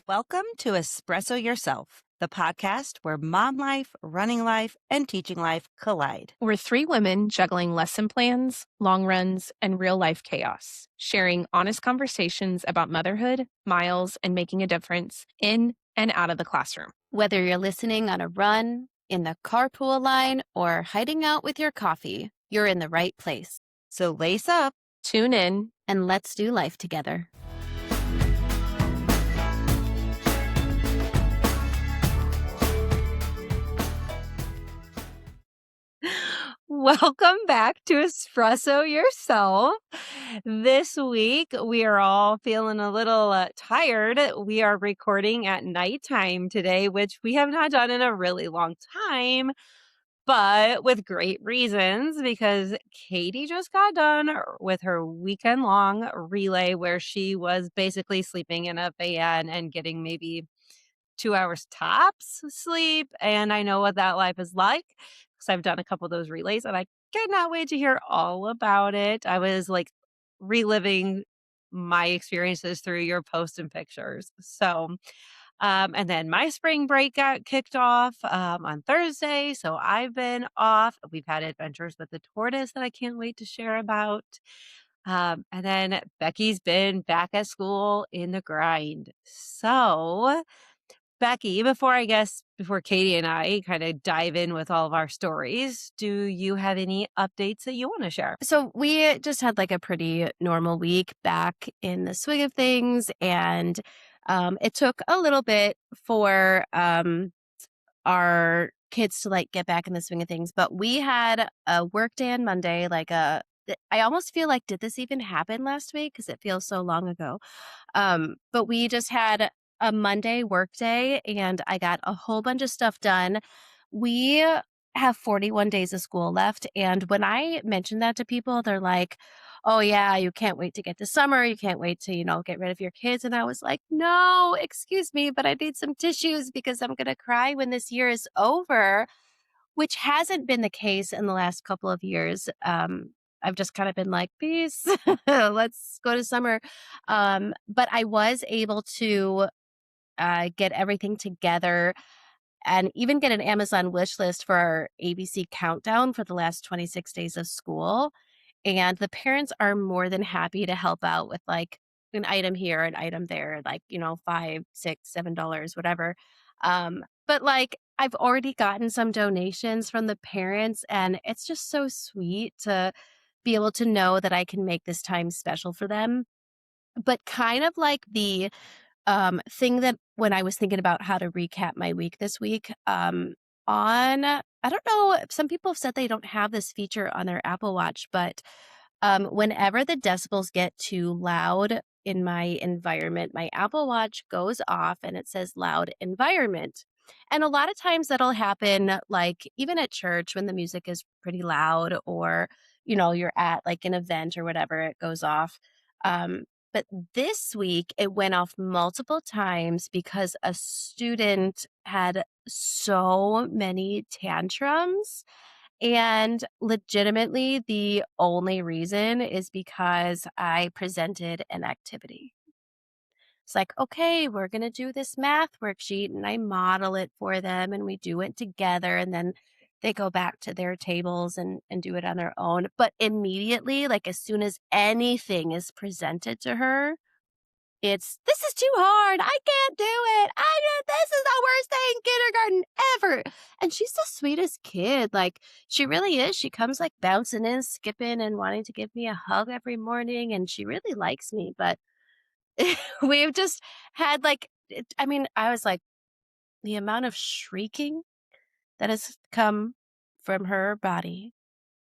Welcome to Espresso Yourself, the podcast where mom life, running life, and teaching life collide. We're three women juggling lesson plans, long runs, and real life chaos, sharing honest conversations about motherhood, miles, and making a difference in and out of the classroom. Whether you're listening on a run, in the carpool line, or hiding out with your coffee, you're in the right place. So lace up, Tune in, And let's do life together. welcome back to Espresso Yourself. This week, we are all feeling a little tired. We are recording at nighttime today, which we have not done in a really long time, but with great reasons because Katie just got done with her weekend long relay where she was basically sleeping in a van and getting maybe 2 hours tops sleep. And I know what that life is like because I've done a couple of those relays and I cannot wait to hear all about it. I was like reliving my experiences through your posts and pictures. And then my spring break got kicked off on Thursday. So I've been off. We've had adventures with the tortoise that I can't wait to share about. And then Becky's been back at school in the grind. So, Becky, before Katie and I kind of dive in with all of our stories, do you have any updates that you want to share? So we just had like a pretty normal week back in the swing of things. And it took a little bit for our kids to like get back in the swing of things. But we had a work day on Monday, I almost feel like, did this even happen last week? Because it feels so long ago. But we just had a Monday work day and I got a whole bunch of stuff done. We have 41 days of school left. And when I mention that to people, they're like, oh, yeah, you can't wait to get to summer. You can't wait to, get rid of your kids. And I was like, no, excuse me, but I need some tissues because I'm going to cry when this year is over, which hasn't been the case in the last couple of years. I've just kind of been like, peace, let's go to summer. But I was able to get everything together and even get an Amazon wish list for our ABC countdown for the last 26 days of school. And the parents are more than happy to help out with like an item here, an item there, like, $5, $6, $7, whatever. But like I've already gotten some donations from the parents, and it's just so sweet to be able to know that I can make this time special for them. But kind of like the thing that when I was thinking about how to recap my week this week, I don't know, some people have said they don't have this feature on their Apple Watch, but whenever the decibels get too loud in my environment, my Apple Watch goes off and it says loud environment. And a lot of times that'll happen like even at church when the music is pretty loud, or, you're at like an event or whatever, it goes off. But this week it went off multiple times because a student had so many tantrums. And legitimately, the only reason is because I presented an activity. It's like, okay, we're going to do this math worksheet, and I model it for them and we do it together. And then they go back to their tables and do it on their own. But immediately, like as soon as anything is presented to her, this is too hard. I can't do it. This is the worst day in kindergarten ever. And she's the sweetest kid. Like she really is. She comes like bouncing in, skipping and wanting to give me a hug every morning. And she really likes me. But we've just had I was like, the amount of shrieking that has come from her body.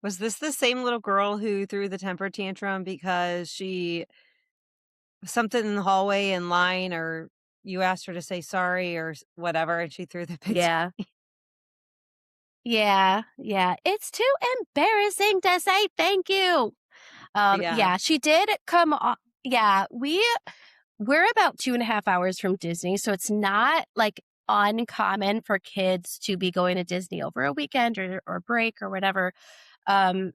Was this the same little girl who threw the temper tantrum because she something in the hallway in line, or you asked her to say sorry or whatever, and she threw the big Yeah. Yeah. Yeah. It's too embarrassing to say thank you. Yeah. Yeah, she did come on. Yeah, we're about 2.5 hours from Disney, so it's not like uncommon for kids to be going to Disney over a weekend or break or whatever. Um,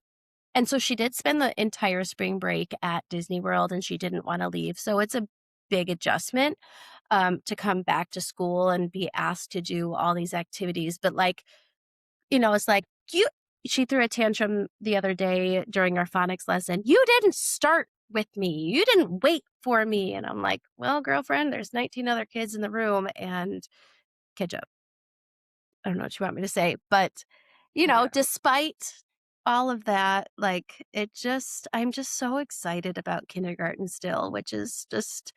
and so she did spend the entire spring break at Disney World and she didn't want to leave. So it's a big adjustment. to come back to school and be asked to do all these activities. But like, you know, it's like she threw a tantrum the other day during our phonics lesson. You didn't start with me. You didn't wait for me. And I'm like, well, girlfriend, there's 19 other kids in the room and catch up. I don't know what you want me to say, but you know, Yeah. despite all of that, like I'm just so excited about kindergarten still, which is just,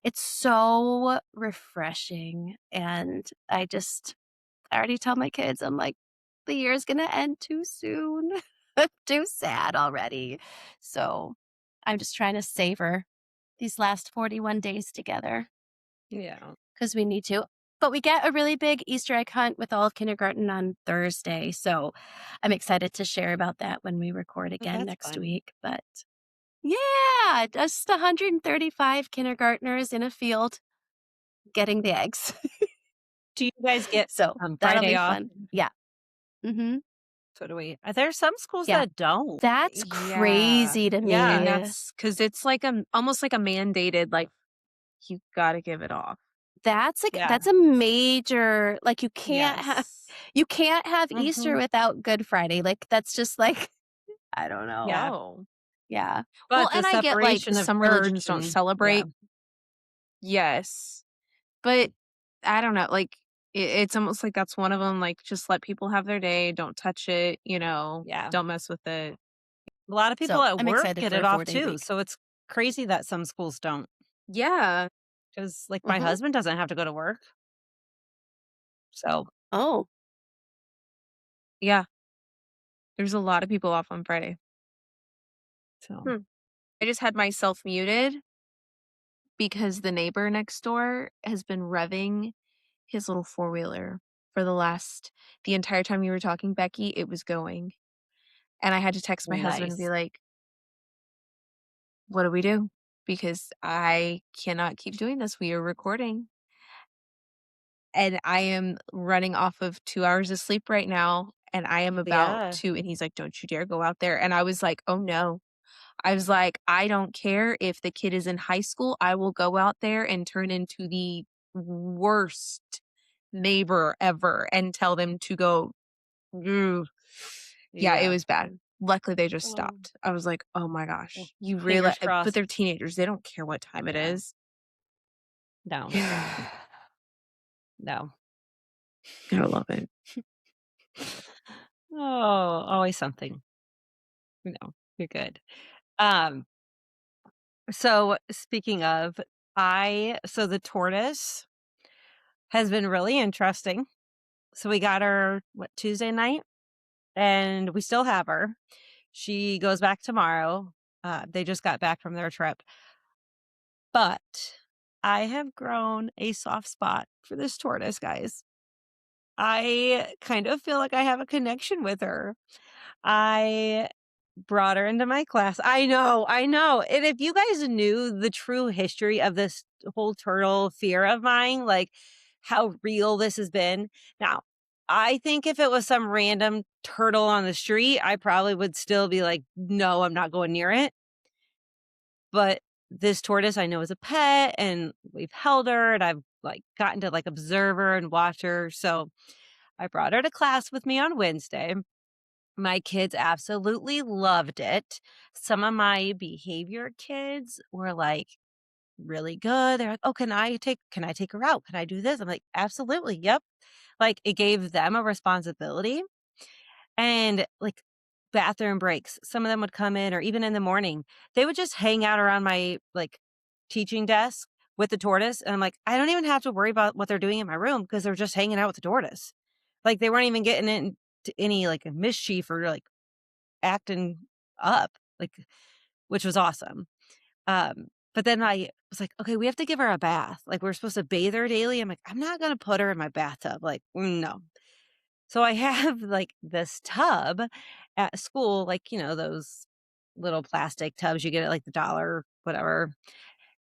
it's so refreshing. And I already tell my kids, I'm like, the year's going to end too soon. I'm too sad already. So I'm just trying to savor these last 41 days together Yeah. because we need to. But we get a really big Easter egg hunt with all of kindergarten on Thursday. So I'm excited to share about that when we record Oh, again that's next fun. week. But yeah, just 135 kindergartners in a field getting the eggs. Do you guys get So that'll Friday be off? fun. Yeah. Hmm. So do we. There's some schools Yeah. that don't. That's Yeah. crazy to And Yeah. me. that's because it's like almost like a mandated, like, you gotta give it off. Yeah. That's a major, like, Yes. you can't have Easter Mhm. without Good Friday. Like, that's just like, I don't know. Yeah. No. Yeah. Well, But the and I get like separation of some church religions don't and yeah. celebrate. Yes. But I don't know, like, it's almost like that's one of them, like, just let people have their day, don't touch it, Yeah. don't mess with it. A lot of people So at I'm work excited get for it a off 4-day too, week. so it's crazy that some schools don't. Yeah. Because like, my Hmm. husband doesn't have to go to work, so Oh, Yeah. There's a lot of people off on Friday. so Hmm. I just had myself muted because the neighbor next door has been revving his little four-wheeler for the entire time you were talking, Becky, it was going. And I had to text my husband and be nice. like, "What do we do? Because I cannot keep doing this. We are recording, and I am running off of 2 hours of sleep right now, and I am about Yeah. to," and he's like, "Don't you dare go out there." And I was like, "Oh, no." I was like, "I don't care if the kid is in high school. I will go out there and turn into the worst neighbor ever and tell them to go." Ugh. Yeah, it Yeah. was bad. Luckily, they just Oh, stopped. I was like, "Oh my well, gosh, you realize," fingers but crossed. they're teenagers, they don't care what time it Yeah. is. No, Yeah. no. Gotta love it. Oh, always something. No, you're good. Um, so speaking of, so the tortoise has been really interesting. So we got her, what, Tuesday night? And we still have her. She goes back tomorrow. They just got back from their trip. But I have grown a soft spot for this tortoise, guys. I kind of feel like I have a connection with her. I brought her into my class. I know, I know. And if you guys knew the true history of this whole turtle fear of mine, like how real this has been. Now, I think if it was some random turtle on the street, I probably would still be like, no, I'm not going near it. But this tortoise I know is a pet and we've held her and I've like gotten to like observe her and watch her. So I brought her to class with me on Wednesday. My kids absolutely loved it. Some of my behavior kids were like really good. They're like, "Oh, can I take her out? Can I do this?" I'm like, "Absolutely. Yep." Like it gave them a responsibility and like bathroom breaks. Some of them would come in or even in the morning, they would just hang out around my like teaching desk with the tortoise and I'm like, "I don't even have to worry about what they're doing in my room because they're just hanging out with the tortoise." Like they weren't even getting into any like mischief or like acting up, like, which was awesome. But then I was like, "Okay, we have to give her a bath." Like, we're supposed to bathe her daily. I'm like, "I'm not gonna put her in my bathtub." Like, no. So I have like this tub at school, like, those little plastic tubs you get at like the dollar, whatever.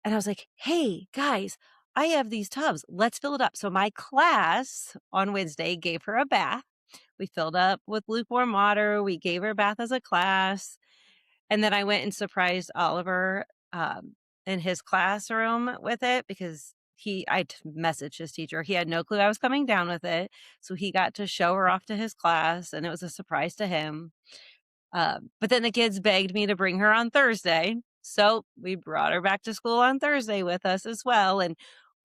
And I was like, "Hey, guys, I have these tubs. Let's fill it up." So my class on Wednesday gave her a bath. We filled up with lukewarm water. We gave her a bath as a class. And then I went and surprised Oliver, in his classroom with it because I messaged his teacher. He had no clue I was coming down with it. So he got to show her off to his class and it was a surprise to him. But then the kids begged me to bring her on Thursday. So we brought her back to school on Thursday with us as well. And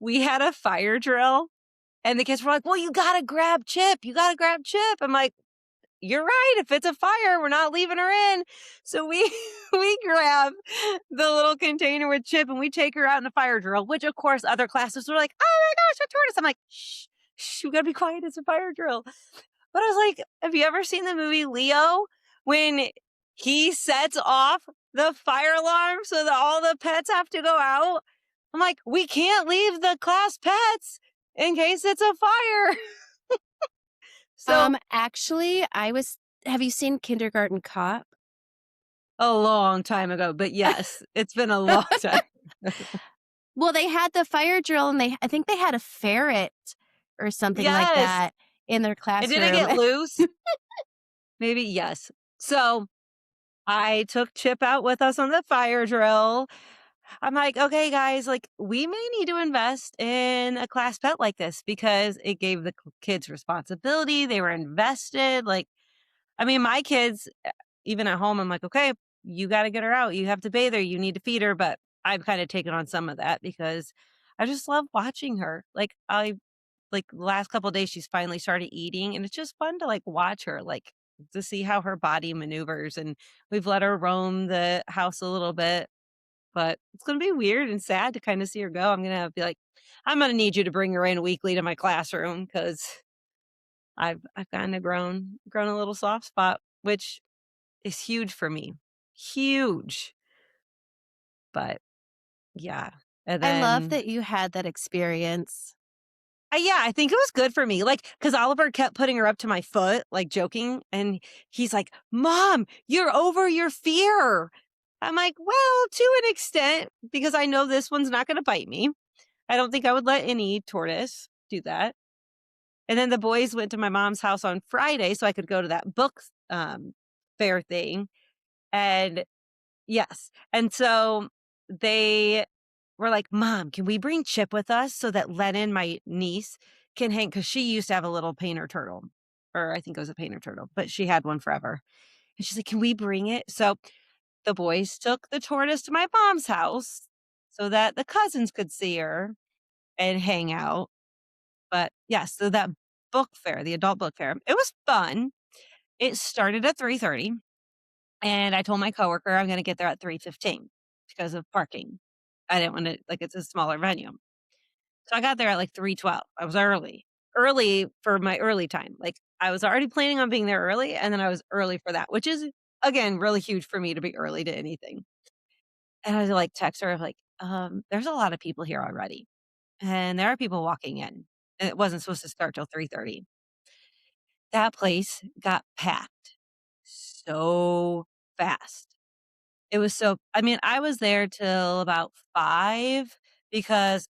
we had a fire drill. And the kids were like, well, you got to grab Chip. You got to grab Chip. I'm like, you're right. If it's a fire, we're not leaving her in. So we we grab the little container with Chip and we take her out in a fire drill, which of course other classes were like, oh my gosh, a tortoise. I'm like, shh, shh, we gotta be quiet. It's a fire drill. But I was like, have you ever seen the movie Leo when he sets off the fire alarm so that all the pets have to go out? I'm like, we can't leave the class pets in case it's a fire. So Actually, have you seen Kindergarten Cop? a long time ago, but yes, it's been a long time. Well, they had the fire drill and I think they had a ferret or something like Yes, that in their and did it get classroom. loose? Maybe, yes. So, I took Chip out with us on the fire drill. I'm like, "Okay, guys, like, we may need to invest in a class pet like this," because it gave the kids responsibility, they were invested, like I mean, my kids, even at home, I'm like, "Okay, you gotta get her out, you have to bathe her, you need to feed her," but I've kinda taken on some of that because I just love watching her. Like, the last couple of days, she's finally started eating, and it's just fun to, like, watch her, like, to see how her body maneuvers, and we've let her roam the house a little bit, but it's gonna be weird and sad to kinda see her go. I'm gonna be like, "I'm gonna need you to bring her in weekly to my classroom because 'cause I've kinda grown a little soft spot," which is huge for me. Huge, but yeah, and I love then that you had that experience. Yeah, I think it was good for me, like, cause Oliver kept putting her up to my foot, like, joking, and he's like, "Mom, you're over your fear." I'm like, "Well, to an extent, because I know this one's not gonna bite me. I don't think I would let any tortoise do that." And then the boys went to my mom's house on Friday so I could go to that book, fair thing, and yes, and so they were like, "Mom, can we bring Chip with us so that Lennon, my niece, can hang?" Because she used to have a little painter turtle, or I think it was a painter turtle, but she had one forever. And she's like, "Can we bring it?" So the boys took the tortoise to my mom's house so that the cousins could see her and hang out. But yeah, so that book fair, the adult book fair, it was fun. It started at 3:30, and I told my coworker I'm gonna get there at 3:15 because of parking. I didn't wanna like, it's a smaller venue. So I got there at, like, 3:12. I was early. Early for my early time. Like, I was already planning on being there early, and then I was early for that, which is, again, really huge for me to be early to anything. And I, like, text her, like, there's a lot of people here already, and there are people walking in, and it wasn't supposed to start till 3:30. That place got packed so fast. It was so I mean, I was there till about 5 because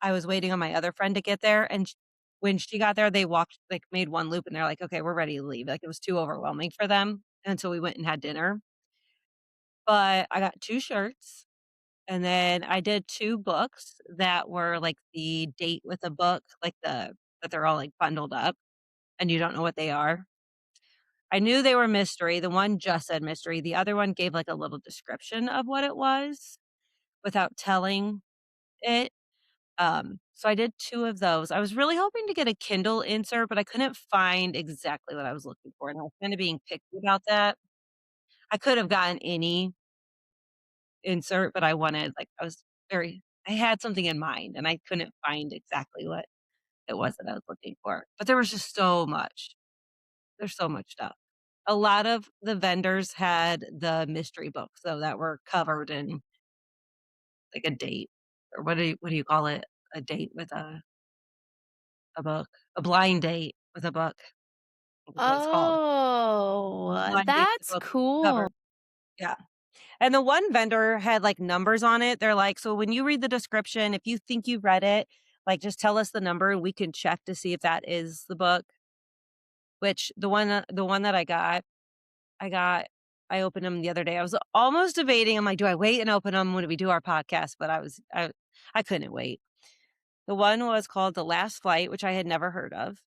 I was waiting on my other friend to get there, and sh when she got there, they walked like, made one loop, and they're like, "Okay, we're ready to leave." Like, it was too overwhelming for them until we went and had dinner. But I got 2 shirts, and then I did 2 books that were, like, the date with a book, like, that they're all, like, bundled up, and you don't know what they are. I knew they were mystery. The one just said mystery. The other one gave, like, a little description of what it was without telling it. So I did 2 of those. I was really hoping to get a Kindle insert, but I couldn't find exactly what I was looking for, and I was kinda being picky about that. I could have gotten any insert, but I wanted like, I had something in mind, and I couldn't find exactly what it was that I was looking for. But there was just so much. There's so much stuff. A lot of the vendors had the mystery books, though, that were covered in, like, a date, or what do you call it? A date with a book? A blind date with a book, I think is what it's called. Oh, Blind date with a that's book cool. cover. Yeah. And the one vendor had, like, numbers on it. They're like, "So when you read the description, if you think you read it, like, just tell us the number, and we can check to see if that is the book." Which the one that I got I opened them the other day. I was almost debating. I'm like, "Do I wait and open them when we do our podcast?" But I couldn't wait. The one was called The Last Flight, which I had never heard of,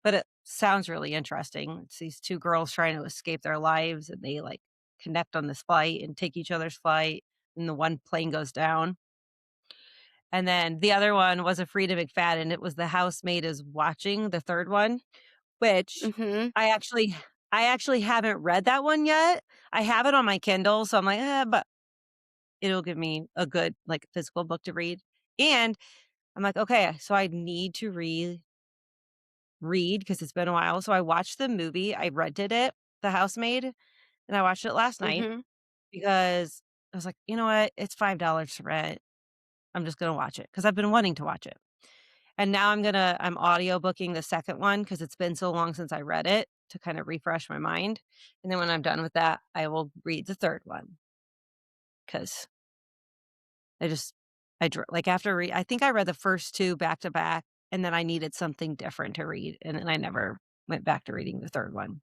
but it sounds really interesting. It's these 2 girls trying to escape their lives, and they, like, connect on this flight and take each other's flight, and the one plane goes down. And then the other one was A Freida McFadden. It was The Housemaid is Watching, the 3rd one, which Mhm. I actually I actually haven't read that one yet. I have it on my Kindle, so I'm like, but it'll give me a good, like, physical book to read." And I'm like, "Okay, so I need to read because 'cause it's been a while." So I watched the movie, I rented it, The Housemaid, and I watched it last night Mhm. because I was like, "You know what? It's $5 to rent. I'm just gonna watch it because 'cause I've been wanting to watch it." And now I'm audiobooking the second one because 'cause it's been so long since I read it to kind of refresh my mind, and then when I'm done with that, I will read the 3rd one because I just like, after I think I read the first 2 back to back, and then I needed something different to read, and then I never went back to reading the 3rd one.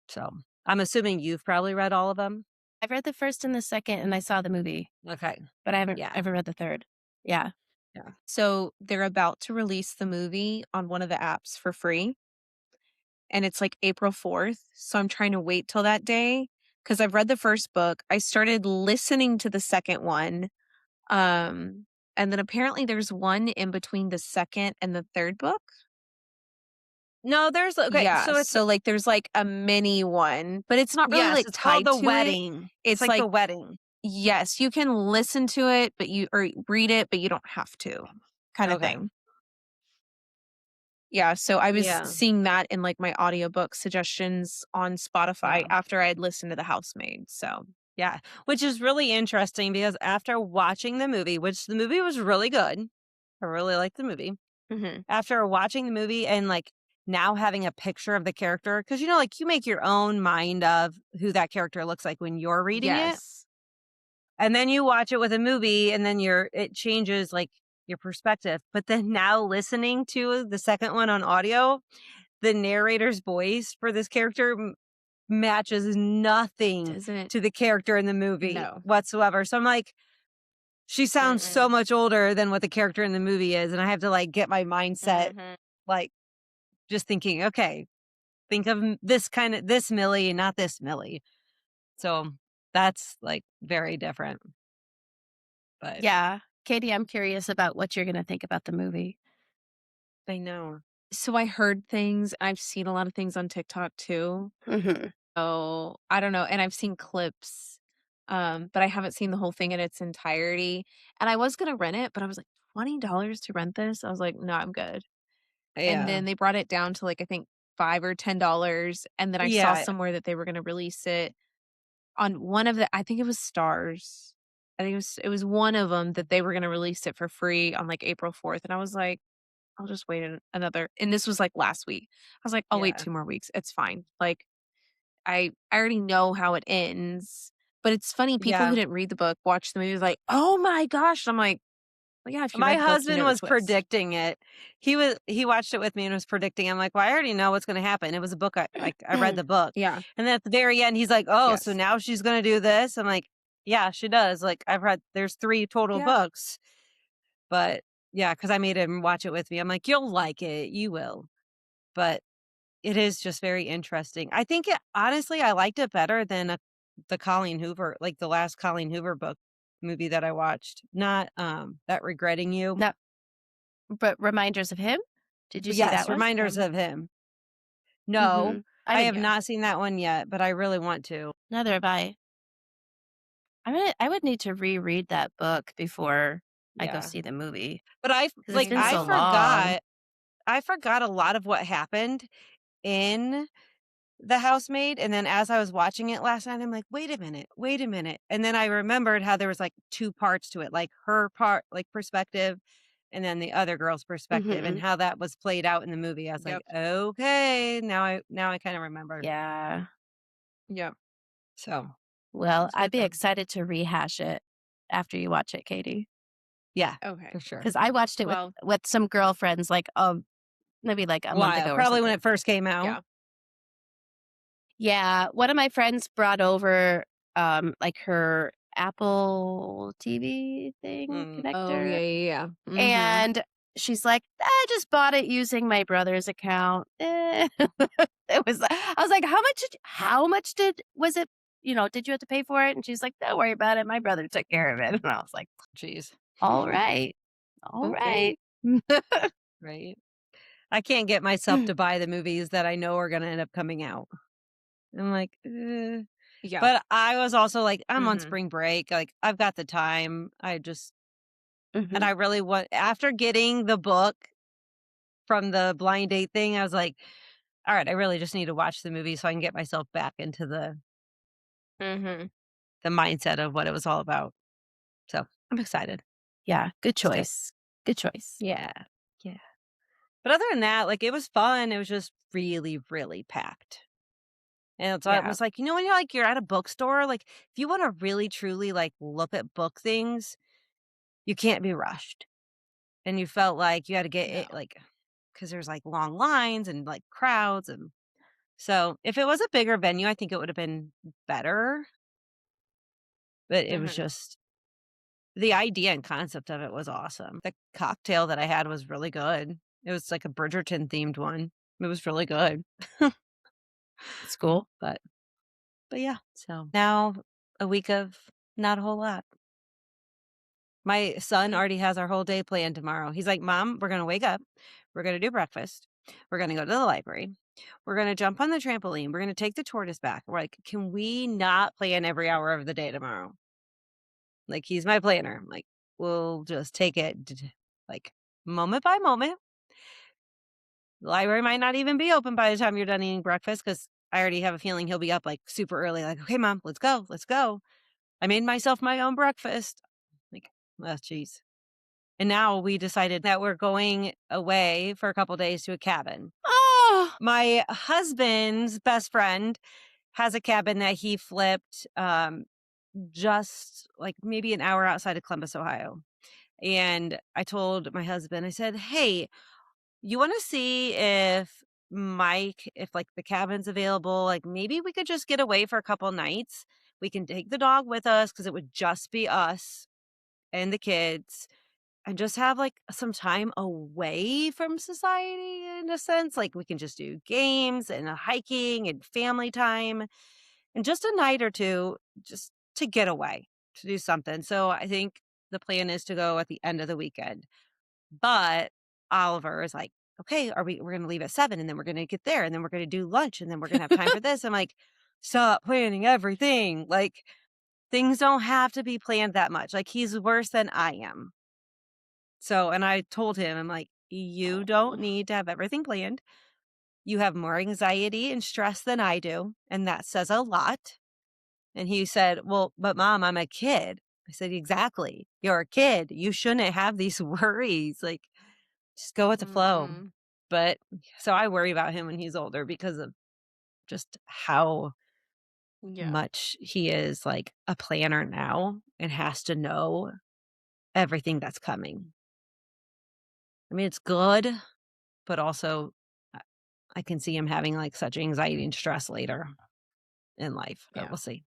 So, I'm assuming you've probably read all of them. I've read the 1st and the 2nd, and I saw the movie, Okay. but I haven't Yeah. ever read the 3rd. Yeah. Yeah. So they're about to release the movie on one of the apps for free, and it's like April 4th. So I'm trying to wait till that day because I've read the first book. I started listening to the second one. Um, and then apparently there's one in between the second and the third book. No, there's okay, Yeah. so it's So like there's like a mini one, but it's not really yes, like it's called tied The to it. Wedding. It's It's like The like, Wedding. yes, you can listen to it, but you or read it, but you don't have to kind of Okay. thing. Yeah, so I was Yeah. seeing that in, like, my audiobook suggestions on Spotify Yeah. after I had listened to The Housemaid, so Yeah, which is really interesting because after watching the movie, which the movie was really good, I really liked the movie. mhm. After watching the movie and, like, now having a picture of the character, because like, you make your own mind of who that character looks like when you're reading it, Yes. and then you watch it with a movie, and then it changes, like, your perspective, but then now listening to the second one on audio, the narrator's voice for this character matches nothing Doesn't to the character in the movie no. whatsoever, so I'm like, she sounds so Mm-mm. much older than what the character in the movie is, and I have to, like, get my mindset, Mhm. like, just thinking, "Okay, think of this Millie, not this Millie." So, that's, like, very different, but Yeah. Katie, I'm curious about what you're gonna think about the movie. I know. So I heard things, I've seen a lot of things on TikTok too, Mhm. so I don't know, and I've seen clips, but I haven't seen the whole thing in its entirety, and I was gonna rent it, but I was like, $20 to rent this? I was like, "No, I'm good." And Yeah. then they brought it down to, like, I think 5 or $10, and then I saw Yeah. somewhere that they were gonna release it on one of the I think it was Stars. I think it was one of them that they were gonna release it for free on, like, April 4th, and I was like, "I'll just wait another," and this was, like, last week. I was like, "I'll wait Yeah. 2 more weeks, it's fine." Like, I already know how it ends, but it's funny, people who Yeah. didn't read the book watch the movie like, "Oh my gosh." I'm like, "Well, yeah, if you My read the book, you husband know the was twist." predicting it. He watched it with me and was predicting. I'm like, "Well, I already know what's gonna happen." It was a book I read the book. Yeah. And then at the very end, he's like, "Oh, so Yes. now she's gonna do this?" I'm like, "Yeah, she does." Like, there's 3 total Yeah. books, but yeah, because I made him watch it with me. I'm like, "You'll like it. You will." But it is just very interesting. I think honestly, I liked it better than the Colleen Hoover, like the last Colleen Hoover book movie that I watched. Not that Regretting You. No, but Reminders of Him? Did you see that Yes, one? Reminders of Him. No, Mhm. I I haven't have yeah. not seen that one yet, but I really want to. Neither have I. I would need to reread that book before I go Yeah. see the movie But because 'cause it's been I so long. forgot a lot of what happened in The Housemaid, and then as I was watching it last night, I'm like, wait a minute," and then I remembered how there was, like, 2 parts to it, like, her part like, perspective, and then the other girl's perspective, and Mhm. how that was played out in the movie. I was like, Yep. "Okay, now I kinda remember." Yeah. Yep. So, Well, it's I'd good be though. excited to rehash it after you watch it, Katie, Yeah, Okay. for sure. because I watched it Well, with some girlfriends, like, maybe, like, a month While ago or probably when something. it first came out. yeah. Yeah, one of my friends brought over, like, her Apple TV thing Oh, yeah, connector. yeah, yeah. Mhm. And she's like, "I just bought it using my brother's account." It was I was like, how much did was it, did you have to pay for it?" And she's like, "Don't worry about it. My brother took care of it." And I was like, Jeez. "All right. All Okay. right." Right. I can't get myself to buy the movies that I know are gonna end up coming out. I'm like, "Eh." Yeah. But I was also like, I'm on Mhm. spring break, like, I've got the time. And Mhm. I really want after getting the book from the blind date thing, I was like, "Alright, I really just need to watch the movie so I can get myself back into Mhm. the mindset of what it was all about." So, I'm excited. Yeah, good It's good. choice. Good choice. Yeah. Yeah. But other than that, like, it was fun. It was just really, really packed. And so I Yeah. was like, when you're at a bookstore, like, if you wanna really truly, like, look at book things, you can't be rushed. And you felt like you had to get No. it, like, because there's, like, long lines and, like, crowds, and so if it was a bigger venue, I think it would've been better, but it was Mhm. just the idea and concept of it was awesome. The cocktail that I had was really good. It was like a Bridgerton themed one. It was really good. It's cool. But yeah, so now a week of not a whole lot. My son Mm. already has our whole day planned tomorrow. He's like, "Mom, we're gonna wake up, we're gonna do breakfast, we're gonna go to the library, we're gonna jump on the trampoline, we're gonna take the tortoise back." We're like, "Can we not plan every hour of the day tomorrow?" Like, he's my planner. I'm like, "We'll just take it like moment by moment. The library might not even be open by the time you're done eating breakfast because I already have a feeling he'll be up like super early, like, "Okay, mom, let's go, let's go. I made myself my own breakfast." Like, oh, geez. And now we decided that we're going away for a couple days to a cabin. Oh, My husband's best friend has a cabin that he flipped just like maybe an hour outside of Columbus, Ohio. And I told my husband, I said, "Hey, you want to see if like the cabin's available? Like maybe we could just get away for a couple nights. We can take the dog with us because it would just be us and the kids and just have, like, some time away from society in a sense, like, we can just do games and hiking and family time, and just a night or 2 just to get away, to do something, so I think the plan is to go at the end of the weekend, but Oliver is like, "Okay, we're gonna leave at 7, and then we're gonna get there, and then we're gonna do lunch, and then we're gonna have time for this." I'm like, "Stop planning everything." Like, things don't have to be planned that much, like, he's worse than I am. So, and I told him, I'm like, "You don't Oh. need to have everything planned. You have more anxiety and stress than I do, and that says a lot." And he said, "Well, but mom, I'm a kid." I said, "Exactly. You're a kid. You shouldn't have these worries. Like, just go with the flow." Mm-mm. But so I worry about him when he's older because of just how Yeah. much he is like a planner now and has to know everything that's coming. I mean, it's good, but also I can see him having, like, such anxiety and stress later in life, but Yeah. we'll see.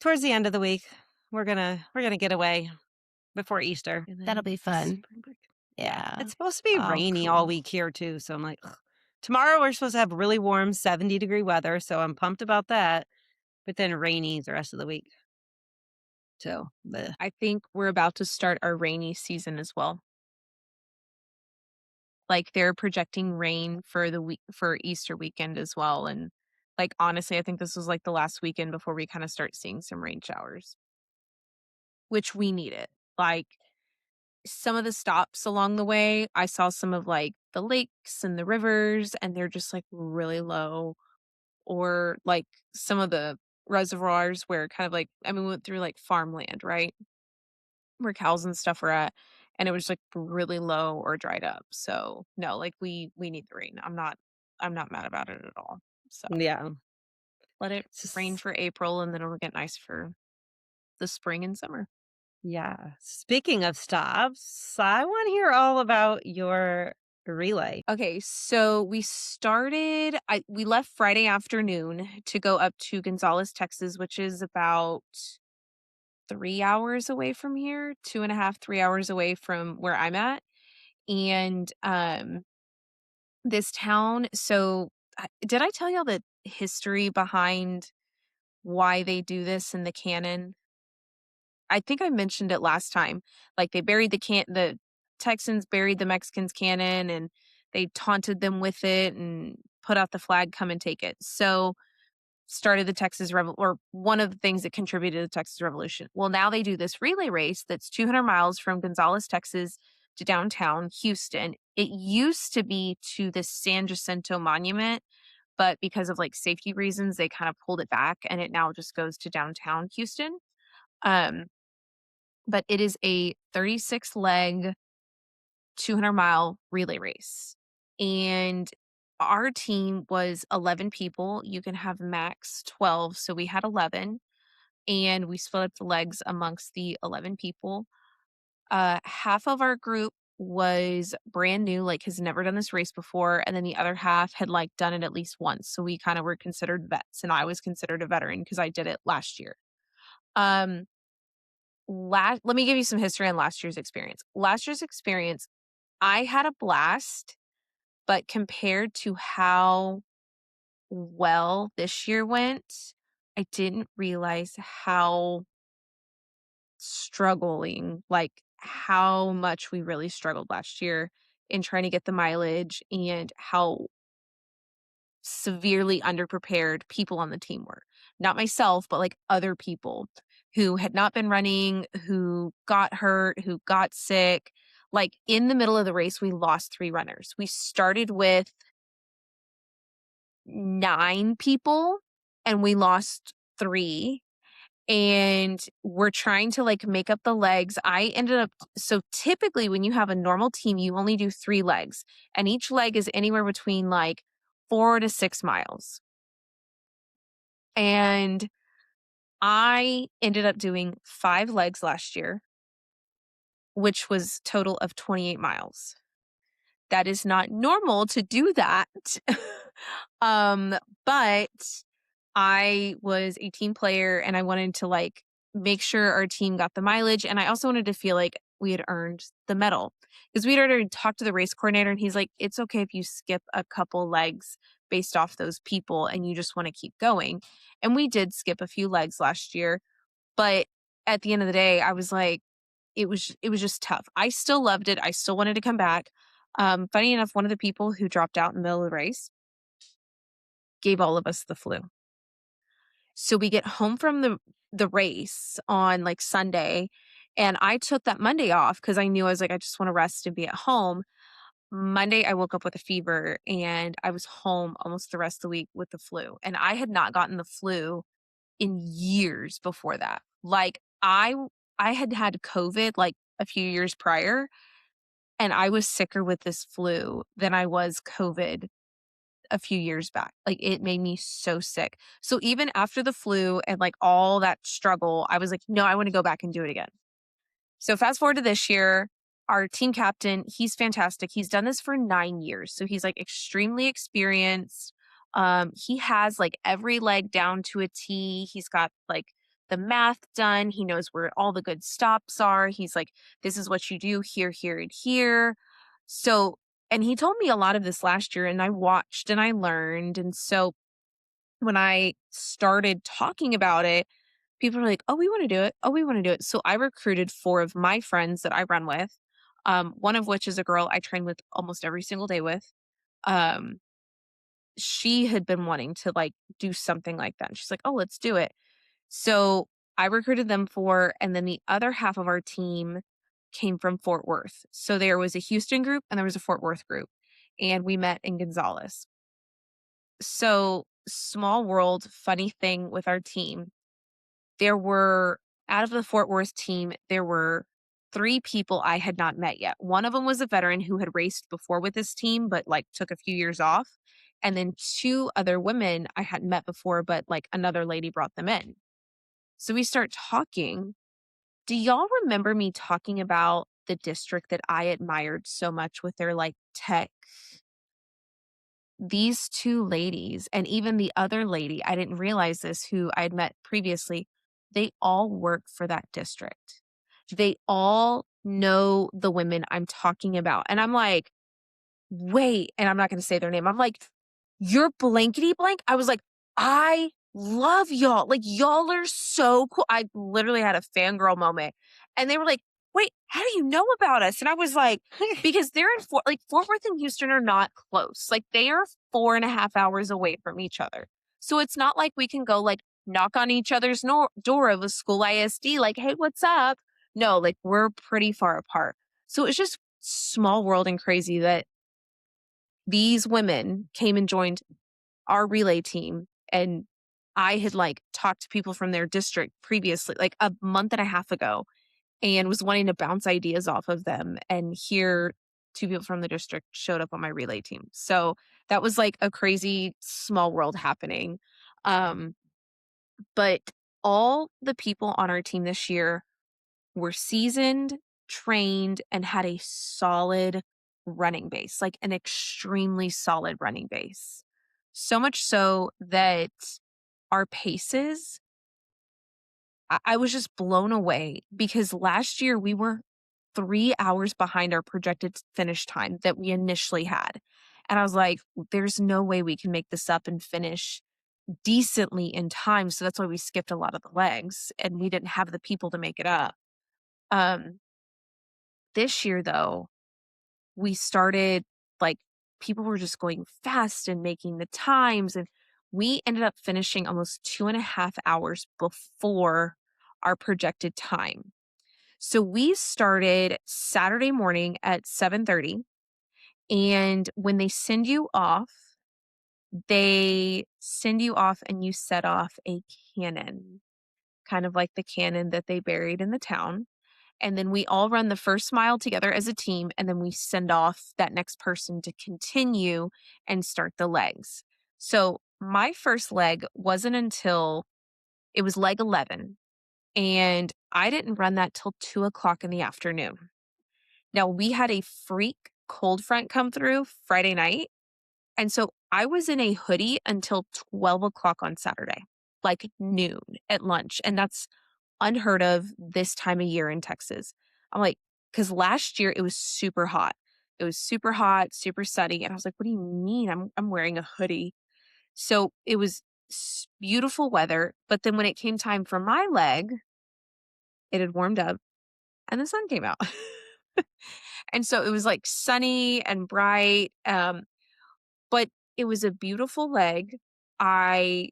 Towards the end of the week, we're gonna get away before Easter, and that'll then be fun. spring break. Yeah, Yeah. it's supposed to be Oh, rainy all cool. week here too, so I'm like, "Ugh." Tomorrow, we're supposed to have really warm 70-degree weather, so I'm pumped about that, but then rainy the rest of the week, so, bleh. I think we're about to start our rainy season as well. Like, they're projecting rain for the week for Easter weekend as well, and, like, honestly, I think this was, like, the last weekend before we kinda start seeing some rain showers, which we need it. Like, some of the stops along the way, I saw some of, like, the lakes and the rivers, and they're just, like, really low, or, like, some of the reservoirs where kind of, like I mean, we went through, like, farmland, right? Where cows and stuff were at, and it was, like, really low or dried up, so, no, like, we need the rain. I'm not mad about it at all, so, Yeah. let it It's rain just for April, and then it'll get nice for the spring and summer. yeah. Speaking of stops, I wanna hear all about your relay. Okay, so we left Friday afternoon to go up to Gonzales, Texas, which is about 3 hours away from here, 2.5, 3 hours away from where I'm at. And this town, so did I tell y'all the history behind why they do this in the canon? I think I mentioned it last time. Like they buried the Texans buried the Mexicans cannon and they taunted them with it and put out the flag, come and take it. So started the Texas Revolution, or one of the things that contributed to the Texas Revolution. Well, now they do this relay race that's 200 miles from Gonzales, Texas to downtown Houston. It used to be to the San Jacinto Monument, but because of like safety reasons, they kind of pulled it back and it now just goes to downtown Houston. Um, but it is a 36 leg, 200-mile relay race. And our team was 11 people. You can have max 12. So we had 11 and we split up the legs amongst the 11 people. Half of our group was brand new, like has never done this race before. And then the other half had like done it at least once. So we kind of were considered vets and I was considered a veteran because I did it last year. Um, Let me give you some history on last year's experience. Last year's experience, I had a blast, but compared to how well this year went, I didn't realize how struggling, like how much we really struggled last year in trying to get the mileage and how severely underprepared people on the team were. Not myself, but like other people who had not been running, who got hurt, who got sick. Like in the middle of the race, we lost 3 runners. We started with 9 people and we lost 3. And we're trying to like make up the legs. I ended up, so typically when you have a normal team, you only do 3 legs, and each leg is anywhere between like 4 to 6 miles. And I ended up doing 5 legs last year, which was total of 28 miles. That is not normal to do that. But I was a team player and I wanted to like make sure our team got the mileage. And I also wanted to feel like we had earned the medal because we'd already talked to the race coordinator and he's like, it's okay if you skip a couple legs based off those people and you just want to keep going. And we did skip a few legs last year. But at the end of the day, I was like, it was just tough. I still loved it. I still wanted to come back. Funny enough, one of the people who dropped out in the middle of the race gave all of us the flu. So we get home from the race on like Sunday, and I took that Monday off because I knew I was like, I just want to rest and be at home. Monday, I woke up with a fever and I was home almost the rest of the week with the flu. And I had not gotten the flu in years before that. Like I had had COVID like a few years prior, and I was sicker with this flu than I was COVID a few years back. Like it made me so sick. So even after the flu and like all that struggle, I was like, no, I want to go back and do it again. So fast forward to this year, our team captain, he's fantastic. He's done this for 9 years. So he's like extremely experienced. He has like every leg down to a T. He's got like the math done. He knows where all the good stops are. He's like, this is what you do here, here, and here. So, and he told me a lot of this last year, and I watched and I learned. And so when I started talking about it, people are like, "Oh, we wanna do it. Oh, we wanna do it." So I recruited 4 of my friends that I run with, one of which is a girl I train with almost every single day with. Um, she had been wanting to, like, do something like that, and she's like, "Oh, let's do it." So I recruited them 4, and then the other half of our team came from Fort Worth. So there was a Houston group and there was a Fort Worth group, and we met in Gonzales. So small world, funny thing with our team, there were out of the Fort Worth team, there were 3 people I had not met yet. One of them was a veteran who had raced before with this team, but, like, took a few years off, and then 2 other women I hadn't met before, but, like, another lady brought them in. So we start talking. Do y'all remember me talking about the district that I admired so much with their, like, tech? These 2 ladies, and even the other lady, I didn't realize this, who I had met previously, they all work for that district. They all know the women I'm talking about. And I'm like, wait, and I'm not gonna say their name. I'm like, "You're blankety blank?" I was like, "I love y'all. Like, y'all are so cool." I literally had a fangirl moment. And they were like, "Wait, how do you know about us?" And I was like, "Because they're in Fort Worth and Houston are not close. Like, they are 4.5 hours away from each other. So it's not like we can go, like, knock on each other's door of a school ISD, like, "Hey, what's up?" No, like, we're pretty far apart. So it's just small world and crazy that these women came and joined our relay team, and I had like talked to people from their district previously, like a month and a half ago, and was wanting to bounce ideas off of them. And here, two people from the district showed up on my relay team. So that was like a crazy small world happening. Um, but all the people on our team this year were seasoned, trained, and had a solid running base, like an extremely solid running base. So much so that our paces, I was just blown away because last year we were 3 hours behind our projected finish time that we initially had. And I was like, there's no way we can make this up and finish decently in time. So that's why we skipped a lot of the legs and we didn't have the people to make it up. Um, this year, though, we started like people were just going fast and making the times. And we ended up finishing almost 2.5 hours before our projected time. So we started Saturday morning at 7:30. And when they send you off and you set off a cannon, kind of like the cannon that they buried in the town. And then we all run the first mile together as a team, and then we send off that next person to continue and start the legs. So my first leg wasn't until it was leg 11, and I didn't run that till 2 o'clock in the afternoon. Now we had a freak cold front come through Friday night. And so I was in a hoodie until 12 o'clock on Saturday, like noon at lunch. And that's unheard of this time of year in Texas. I'm like, because last year it was super hot. It was super hot, super sunny. And I was like, what do you mean? I'm wearing a hoodie. So it was beautiful weather. But then when it came time for my leg, it had warmed up and the sun came out. And so it was like sunny and bright. But it was a beautiful leg. I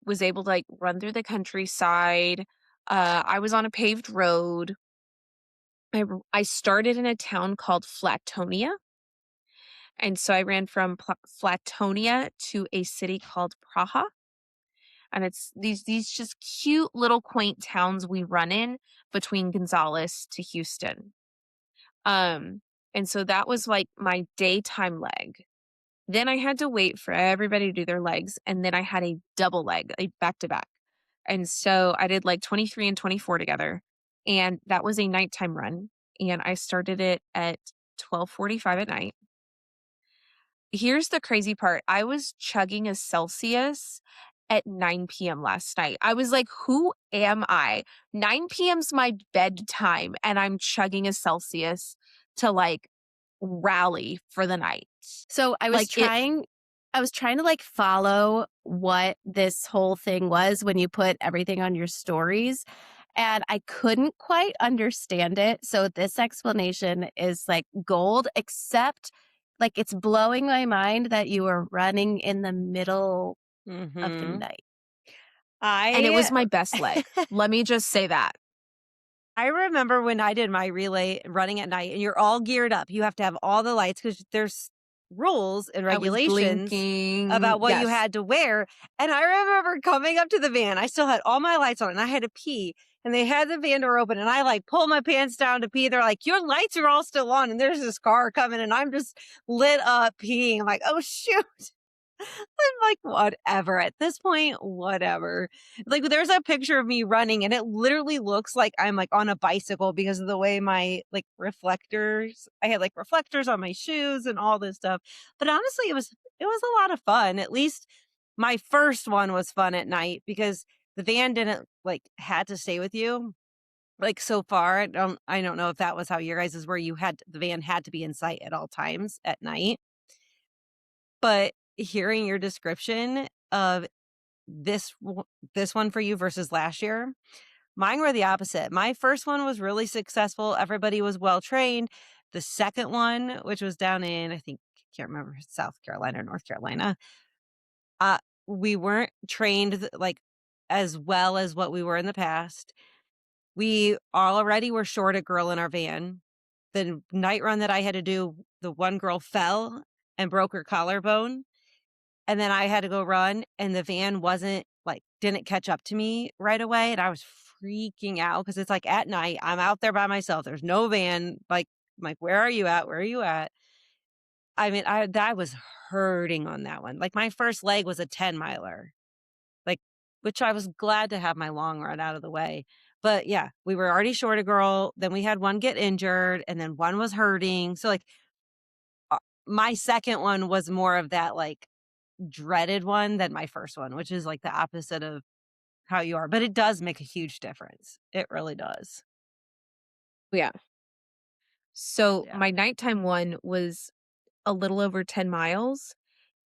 was able to like run through the countryside. I was on a paved road. I started in a town called Flatonia. And so I ran from Flatonia to a city called Praha. And it's these just cute little quaint towns we run in between Gonzales to Houston. Um, and so that was like my daytime leg. Then I had to wait for everybody to do their legs, and then I had a double leg, a back to back. And so I did like 23 and 24 together, and that was a nighttime run, and I started it at 12:45 at night. Here's the crazy part. I was chugging a Celsius at 9 p.m. last night. I was like, who am I? 9 p.m.'s my bedtime, and I'm chugging a Celsius to like rally for the night. So Like it I was trying to like follow what this whole thing was when you put everything on your stories, and I couldn't quite understand it. So this explanation is like gold, except like it's blowing my mind that you were running in the middle of the Mhm. night. and it I was my best leg. Let me just say that. I remember when I did my relay running at night and you're all geared up. You have to have all the lights because there's rules and I was regulations blinking. about what you Yes. had to wear. And I remember coming up to the van. I still had all my lights on and I had to pee. And they had the van door open and I like pull my pants down to pee. They're like, your lights are all still on. And there's this car coming and I'm just lit up peeing. I'm like, oh shoot. I'm like, whatever. At this point, whatever. Like, there's a picture of me running, and it literally looks like I'm like on a bicycle because of the way my like reflectors. I had like reflectors on my shoes and all this stuff. But honestly, it was a lot of fun. At least my first one was fun at night because the van didn't, like, had to stay with you, like, so far. I don't know if that was how your guys's were, the van had to be in sight at all times at night, but hearing your description of this one for you versus last year, mine were the opposite. My first one was really successful, everybody was well trained. The second one, which was down in, I think, can't remember, South Carolina or North Carolina, uh, we weren't trained, like, as well as what we were in the past. We already were short a girl in our van. The night run that I had to do, the one girl fell and broke her collarbone, and then I had to go run, and the van didn't catch up to me right away, and I was freaking out because it's, like, at night, I'm out there by myself, there's no van, like, I'm like, "Where are you at? Where are you at?" I mean, I was hurting on that one. Like, my first leg was a 10-miler, like, which I was glad to have my long run out of the way. But, yeah, we were already short a girl, then we had one get injured, and then one was hurting. So, like, uh, my second one was more of that, like, dreaded one than my first one, which is, like, the opposite of how you are, but it does make a huge difference. It really does. Yeah. So Yeah. my nighttime one was a little over 10 miles.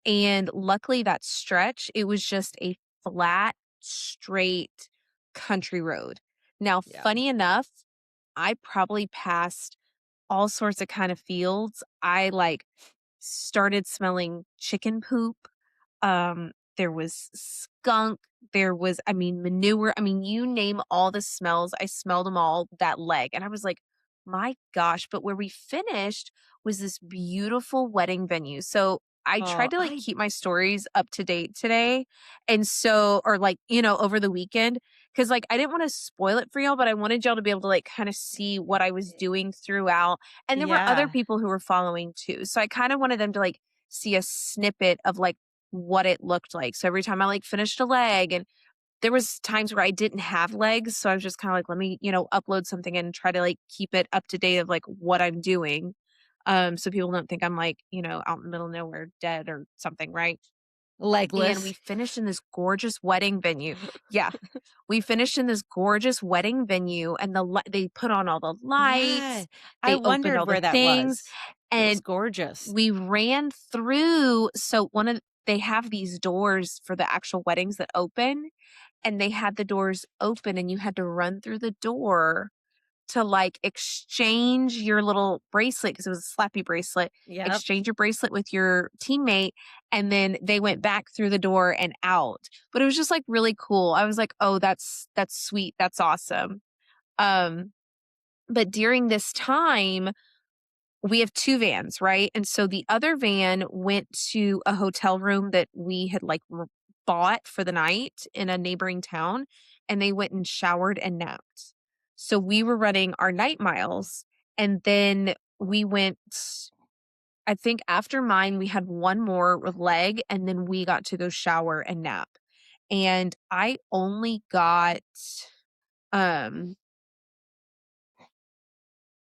And luckily that stretch, it was just a flat, straight country road. Now, Yeah. funny enough, I probably passed all sorts of kind of fields. I like started smelling chicken poop. There was skunk, there was, I mean, manure. I mean, you name all the smells, I smelled them all that leg. And I was like, my gosh. But where we finished was this beautiful wedding venue. So I Oh, tried to like I keep my stories up to date today. And so, or like, over the weekend, because like I didn't want to spoil it for y'all, but I wanted y'all to be able to like kind of see what I was doing throughout. And there were other yeah. people who were following too. So I kind of wanted them to like see a snippet of like what it looked like. So every time I like finished a leg, and there was times where I didn't have legs, so I was just kind of like, let me, upload something and try to like keep it up to date of like what I'm doing. So people don't think I'm like, out in the middle of nowhere dead or something, right? And we Legless. finished in this gorgeous wedding venue. Yeah. We finished in this gorgeous wedding venue, and they put on all the Yeah. lights, I they opened wondered all the where that things, was. It was and gorgeous. we ran through. So they have these doors for the actual weddings that open, and they had the doors open, and you had to run through the door to like exchange your little bracelet, because it was a slappy bracelet, Yep. exchange your bracelet with your teammate, and then they went back through the door and out. But it was just like really cool. I was like, oh, that's sweet, that's awesome. um but during this time, we have 2 vans, right? And so the other van went to a hotel room that we had like bought for the night in a neighboring town, and they went and showered and napped. So we were running our night miles, and then we went, I think after mine we had one more leg, and then we got to go shower and nap. And um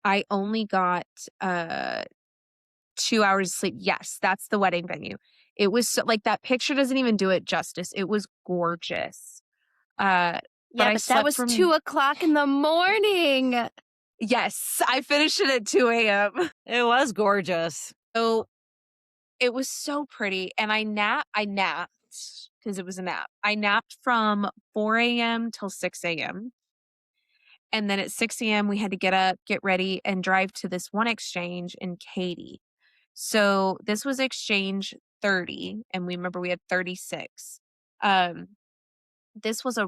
I only got uh 2 hours of sleep. Yes, that's the wedding venue. It was so like, that picture doesn't even do it justice. It was gorgeous. Uh, but Yeah, I but that slept was from 2 o'clock in the morning. yes, I finished it at 2 AM. It was gorgeous. So, it was so pretty, and I napped because it was a nap. I napped from 4 AM till 6 AM, and then at 6 AM, we had to get up, get ready, and drive to this one exchange in Katy. So this was exchange 30, and we remember we had 36. Um, this was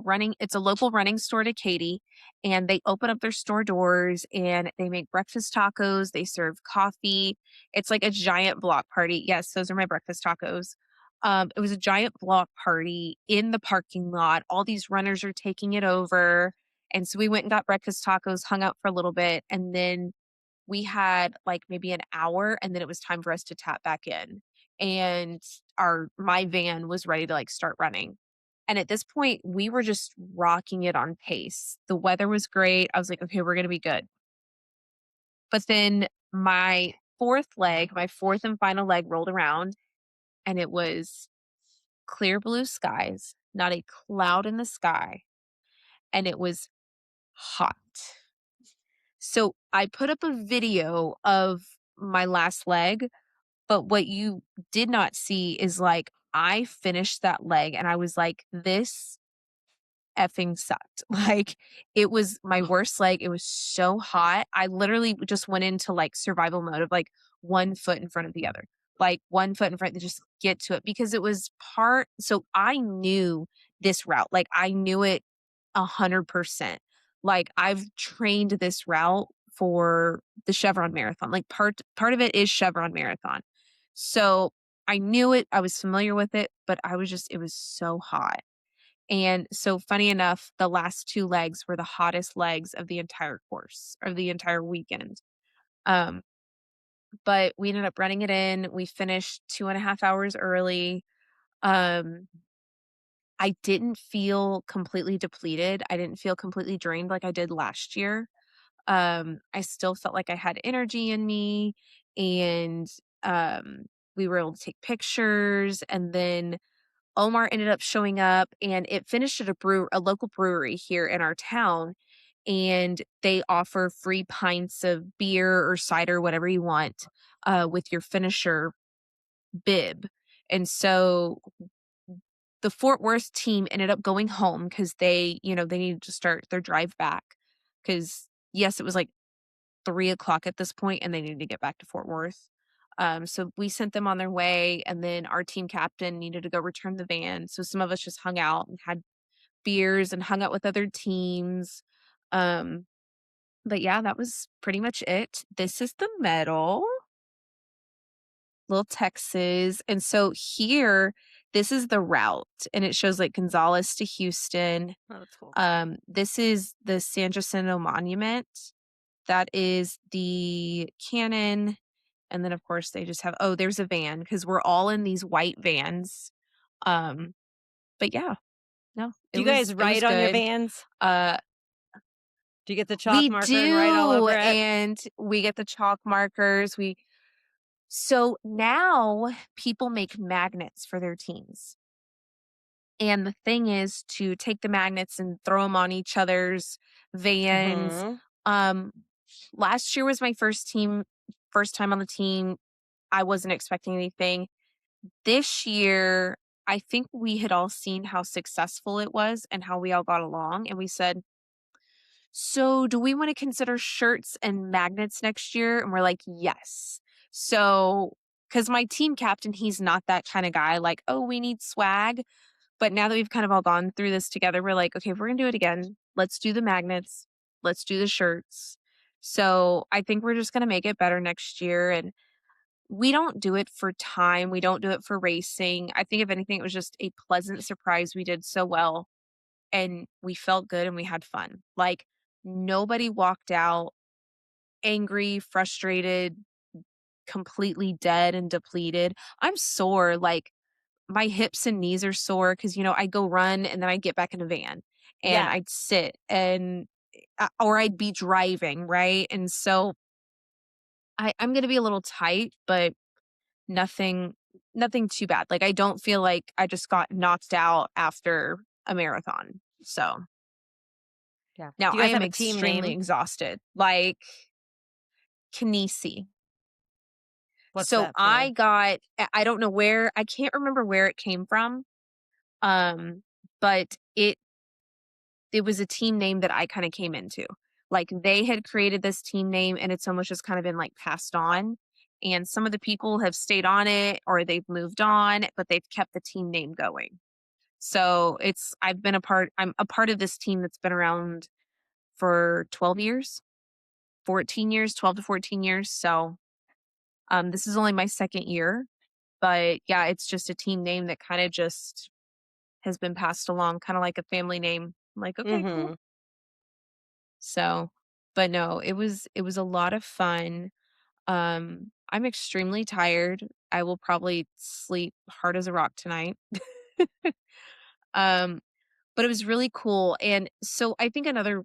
it's a local running store to Katy, and they open up their store doors and they make breakfast tacos. They serve coffee. It's like a giant block party. Yes, those are my breakfast tacos. It was a giant block party in the parking lot. All these runners are taking it over. And so we went and got breakfast tacos, hung out for a little bit, and then we had like maybe an hour, and then it was time for us to tap back in. And my van was ready to like start running. And at this point, we were just rocking it on pace. The weather was great. I was like, okay, we're going to be good. But then my fourth and final leg rolled around, and it was clear blue skies, not a cloud in the sky, and it was hot. So I put up a video of my last leg, but what you did not see is like I finished that leg and I was like, this effing sucked. Like, it was my worst leg. It was so hot. I literally just went into like survival mode of like one foot in front of the other, like one foot in front to just get to it because it was part. So I knew this route. Like, I knew it 100%. Like, I've trained this route for the Chevron Marathon. Like, part of it is Chevron Marathon. So I knew it. I was familiar with it, but it was so hot. And so funny enough, the last 2 legs were the hottest legs of the entire course or the entire weekend. Um, but we ended up running it in. We finished 2.5 hours early. Um, I didn't feel completely depleted. I didn't feel completely drained like I did last year. I still felt like I had energy in me and um, we were able to take pictures and then Omar ended up showing up and it finished at a local brewery here in our town, and they offer free pints of beer or cider, whatever you want, with your finisher bib. And so the Fort Worth team ended up going home because they needed to start their drive back. Because yes, it was like 3 o'clock at this point, and they needed to get back to Fort Worth. So we sent them on their way, and then our team captain needed to go return the van. So some of us just hung out and had beers and hung out with other teams. Um, but yeah, that was pretty much it. This is the medal, little Texas. And so here, this is the route, and it shows like Gonzales to Houston. Oh, that's cool. This is the San Jacinto Monument. That is the cannon. And then, of course, they just have there's a van because we're all in these white vans. Um, but yeah, no, Do you was guys it was write on your good. vans? Uh, Do you get the chalk we marker and write all do, over it? and we get the chalk markers. So now people make magnets for their teams. And the thing is to take the magnets and throw them on each other's vans. Mhm. Um, Last year was my first time on the team. I wasn't expecting anything. This year, I think we had all seen how successful it was and how we all got along. And we said, so do we want to consider shirts and magnets next year? And we're like, yes. So, because my team captain, he's not that kind of guy, like, oh, we need swag. But now that we've kind of all gone through this together, we're like, okay, if we're going to do it again, let's do the magnets, let's do the shirts. So I think we're just going to make it better next year. And we don't do it for time. We don't do it for racing. I think if anything, it was just a pleasant surprise. We did so well and we felt good and we had fun. Like nobody walked out angry, frustrated, completely dead and depleted. I'm sore. Like my hips and knees are sore because, I go run and then I get back in a van and Yeah. I'd sit and, or I'd be driving. Right. And so I'm going to be a little tight, but nothing nothing too bad. Like, I don't feel like I just got knocked out after a marathon. So, Yeah. now Do you I guys am have a team extremely name? exhausted, like, kinesi. What's So, that for? I don't know where I can't remember where it came from, but it was a team name that I kinda came into. Like, they had created this team name, and it's almost just kind of been, like, passed on, and some of the people have stayed on it or they've moved on, but they've kept the team name going. So, I'm a part of this team that's been around for 12 years, 14 years, 12 to 14 years, so, this is only my 2nd year, but, yeah, it's just a team name that kinda just has been passed along, kinda like a family name. I'm like, "Okay, cool." Mhm. So, but no, it was a lot of fun. I'm extremely tired. I will probably sleep hard as a rock tonight. Um, but it was really cool. And so I think another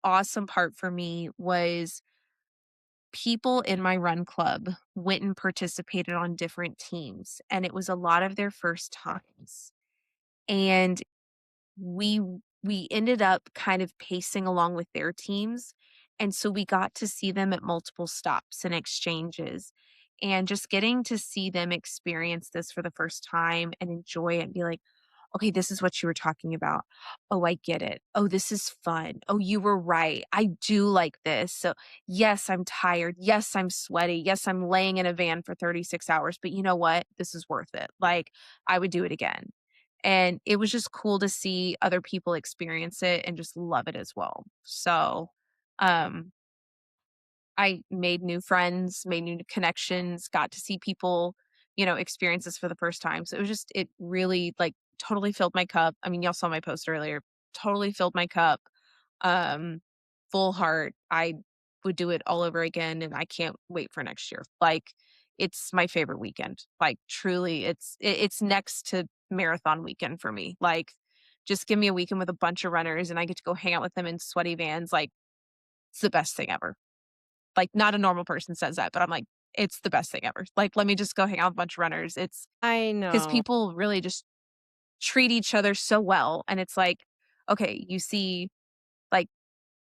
awesome part for me was people in my run club went and participated on different teams, and it was a lot of their first times. and we we ended up kind of pacing along with their teams, and so we got to see them at multiple stops and exchanges, and just getting to see them experience this for the first time and enjoy it and be like, "Okay, this is what you were talking about. Oh, I get it. Oh, this is fun. Oh, you were right. I do like this. So, yes, I'm tired. Yes, I'm sweaty. Yes, I'm laying in a van for 36 hours, but you know what? This is worth it. Like, I would do it again." And it was just cool to see other people experience it and just love it as well. So, um, I made new friends, made new connections, got to see people, experience this for the first time. So it really like totally filled my cup. I mean, y'all saw my post earlier, totally filled my cup. Um, Full heart. I would do it all over again and I can't wait for next year. Like it's my favorite weekend. Like truly it's next to marathon weekend for me. Like just give me a weekend with a bunch of runners and I get to go hang out with them in sweaty vans. Like it's the best thing ever. Like, not a normal person says that, but I'm like, "It's the best thing ever." Like, let me just go hang out with a bunch of runners. It's I because know. people really just treat each other so well, and it's like, okay, you see, like,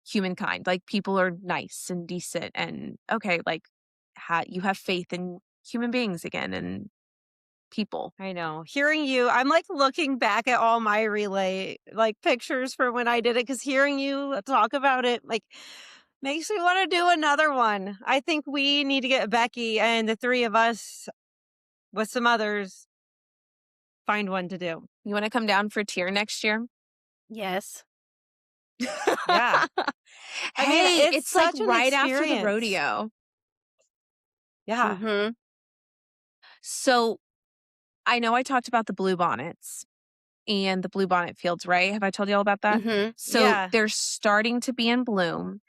humankind, like, people are nice and decent and, okay, like, you have faith in human beings again and people. I know. Hearing you, I'm like looking back at all my relay like pictures for when I did it because hearing you talk about it like makes me want to do another one. I think we need to get Becky and the three of us with some others find one to do. You wanna come down for tier next year? Yes. Yeah. I mean, Hey, it's it's, like, such an right after the experience. rodeo. Yeah. Mhm. So, I know I talked about the bluebonnets and the bluebonnet fields, right? Have I told you all about that? Mhm. So Yeah. they're starting to be in bloom,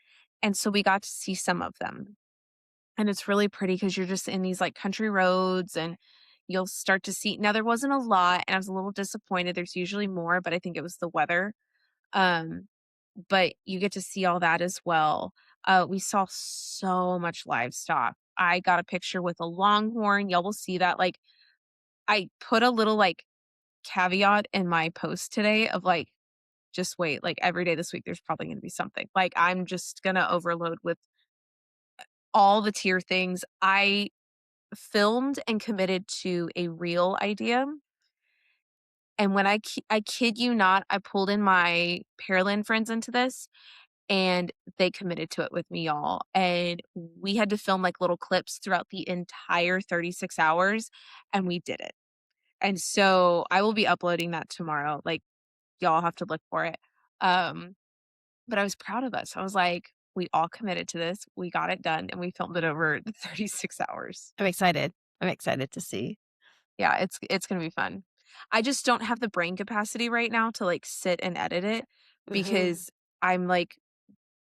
and so we got to see some of them. And it's really pretty because you're just in these like country roads and you'll start to see now there wasn't a lot and I was a little disappointed. There's usually more, but I think it was the weather. Um, but you get to see all that as well. We saw so much livestock. I got a picture with a longhorn. Y'all will see that. Like I put a little like caveat in my post today of like, just wait, like every day this week, there's probably going to be something. Like I'm just going to overload with all the tier things. I filmed and committed to a reel idea. And when I kid you not, I pulled in my Pearland friends into this and they committed to it with me, y'all. And we had to film like little clips throughout the entire 36 hours and we did it. And so I will be uploading that tomorrow. Like y'all have to look for it. Um, but I was proud of us. I was like, we all committed to this. We got it done and we filmed it over the 36 hours. I'm excited. I'm excited to see. Yeah, it's gonna be fun. I just don't have the brain capacity right now to like sit and edit it Mhm. because I'm like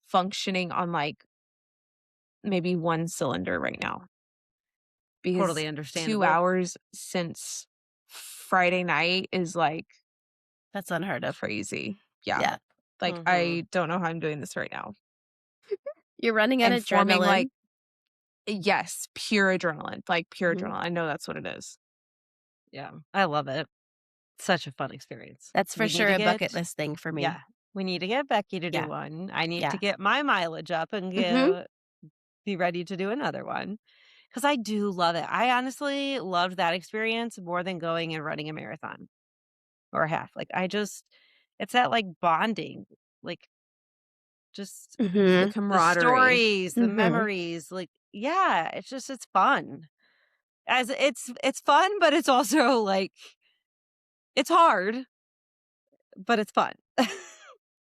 functioning on like maybe one cylinder right now because Totally 2 understandable. hours since Friday night is like That's unheard of. crazy. Yeah. Yeah. Like Mhm. I don't know how I'm doing this right now. You're running on And forming like adrenaline. yes, pure adrenaline, like pure Mhm. adrenaline. I know that's what it is. Yeah. I love it. Such a fun experience. That's for We need sure to a bucket get list thing for me. yeah, we need to get Becky to do Yeah. one. I need to Yeah. get my mileage up and Mhm. be ready to do another one because I do love it. I honestly loved that experience more than going and running a marathon or a half. Like, it's that, like, bonding, like, just The Mhm. the camaraderie. stories, the Mhm. memories, like yeah, it's fun. As it's fun, but it's also, like it's hard, but it's fun.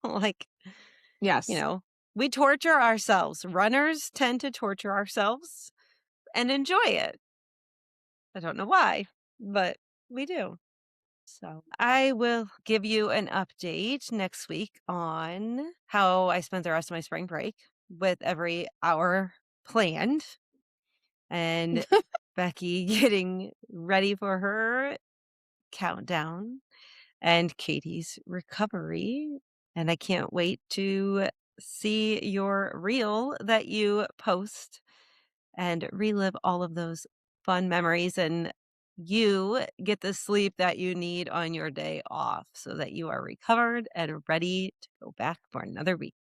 Like, you Yes. know, we torture ourselves. Runners tend to torture ourselves and enjoy it. I don't know why, but we do. So I will give you an update next week on how I spent the rest of my spring break with every hour planned and Becky getting ready for her countdown and Katie's recovery. And I can't wait to see your reel that you post and relive all of those fun memories and you get the sleep that you need on your day off so that you are recovered and ready to go back for another week.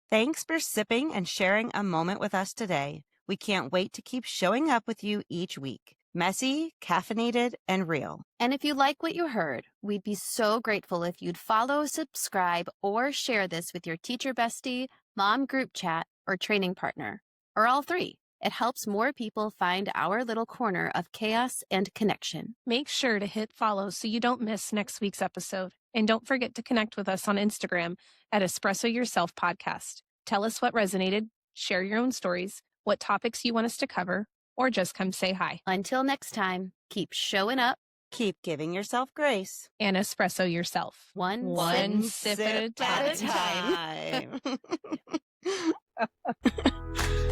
Thanks for sipping and sharing a moment with us today. We can't wait to keep showing up with you each week. Messy, caffeinated, and real. And if you like what you heard, we'd be so grateful if you'd follow, subscribe, or share this with your teacher bestie, mom group chat, or training partner, or all three. It helps more people find our little corner of chaos and connection. Make sure to hit follow so you don't miss next week's episode. And don't forget to connect with us on Instagram at Espresso Yourself Podcast. Tell us what resonated, share your own stories, what topics you want us to cover, or just come say hi. Until next time, keep showing up. Keep giving yourself grace. And espresso yourself. One sip at a time. time.